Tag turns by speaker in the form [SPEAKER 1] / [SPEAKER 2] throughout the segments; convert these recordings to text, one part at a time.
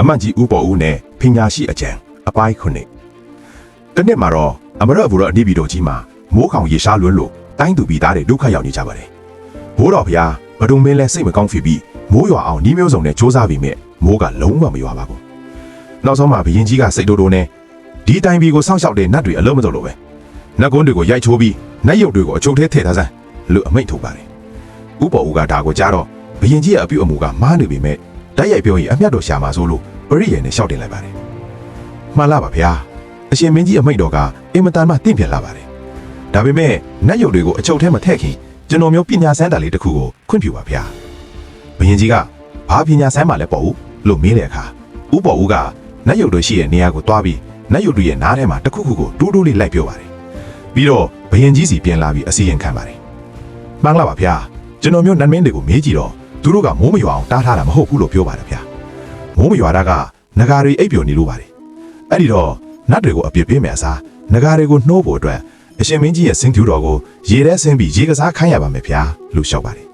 [SPEAKER 1] အမတ်ကြီးဦးပေါ်ဦးနဲ့ပညာရှိအကြံအပိုင်းခုနှစ်တနေ့မှာတော့အမရဘူရအနိဗီတော်ကြီးမှာမိုးခေါင်ရေရှားလွန်းလို့တိုင်းသူပြည်သားတွေဒုက္ခရောက်နေကြပါတယ်ဘိုးတော်ဖျားဘဒုံမင်းလဲစိတ်မကောင်းဖြစ်ပြီးမိုးရွာအောင်နှီးမျိုးစုံနဲ့စ조사ပြီးမြဲမိုးကလုံးဝမရွာပါဘူးနောက်ဆုံးမှာဘရင်ကြီးကစိတ်တိုးတိုးနဲ့ဒီတိုင်ပြည်ကိုစောင့်ရှောက်တဲ့နတ်တွေအလုံးမစုံလို့ပဲနတ်ကုန်းတွေကိုရိုက်ချိုးပြီးနတ်ရုပ်တွေကိုအချုပ်ထဲထည့်ထားစမ်းလို့အမိန့်ထုတ်ပါတယ်ဥပေါ်ဦးကဒါကိုကြားတော့ဘရင်ကြီးရဲ့အပြုအမူကမားနေပေမဲ့တိုက်ရိုက်ပြောရင်အမျက်တော်ရှာမှာဆိုလို့ပရိယေနဲ့ရှောက်တင်လိုက်ပါတယ်မှန်လားပါဗျာအရှင်မင်းကြီးအမိန့်တော်ကအင်မတန်မှတင့်ပြန်လာပါတယ်ဒါပေမဲ့နတ်ရုပ်တွေကိုအချုပ်ထဲမှာထည့်ခင်ကျွန်တော်မျိုးပညာစမ်းတာလေးတစ်ခုကိုခွင့်ပြုပါဗျာဘရင်ကြီးကဘာပညာစမ်းမှလဲပေါ့ဦးလို့မေးတဲ့အခါဥပေါ်ဦးကနတ်ရုပ်တွေရှိတဲ့နေရာကိုတွားပြီးနတ်ရုပ်တွေရဲ့နားထဲမှာတစ်ခုခုကိုတိုးတိုးလေးလိုက်ပြောပါတယ်ပြီးတော့ဘရင်ကြီးစီပြန်လာပြီးအစီရင်ခံပါတယ်မှန်လားပါဗျာကျွန်တော်မျိုးနတ်မင်းတွေကိုမေးကြည့်တော့သူတို့ကမိုးမရွာအောင်တားထားတာမဟုတ်ဘူးလို့ပြောပါတယ်ဗျာမိုးမရွာတာကနဂါတွေအိပ်ပျော်နေလို့ပါတယ်အဲ့ဒီတော့နတ်တွေကိုအပြစ်ပေးမယ်အစားနဂါတွေကိုနှိုးဖို့အတွက်အရှင်မင်းကြီးရဲ့စင်ကျူတော်ကိုရေထဲဆင်းပြီးရေကစားခိုင်းရပါမယ်ဗျာလို့လျှောက်ပါတယ်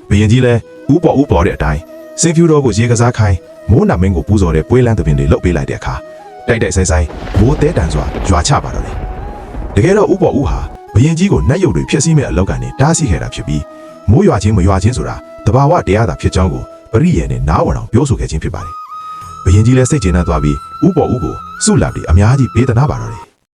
[SPEAKER 1] ဘရင်ကြီးလည်းဥပေါ်တဲ့အတိုင်းစင်ကျူတော်ကိုရေကစားခိုင်းမိုးနတ်မင်းကိုပူဇော်တဲ့ပွဲလန်းသဘင်တွေလုပ်ပေးလိုက်တဲ့အခါတိုက်တိုက်ဆိုင်မိုးတဲတန်စွာရွာချပါတော့တယ်တကယ်တော့ဥပေါ်ဦးဟာဘရင်ကြီးကိုနတ်ရုပ်တွေဖျက်ဆီးမဲ့အလောက်ကနေတားဆီးခဲ့တာဖြစ်ပြီးမိုးရွာခြင်းမရွာခြင်းဆိုတာတဘာဝတရားသာဖြစ်ကြောင်းကိုပရိယေနဲ့နားဝင်အောင်ပြောဆိုခဲ့ခြင်းဖြစ်ပါတယ်ဘရင်ကြီးလည်းစိတ်ကျေနပ်သွားပြီးဥပေါ်ဦးကိုစုလာပြီးအများကြီးပေးသနာပါတော့တယ်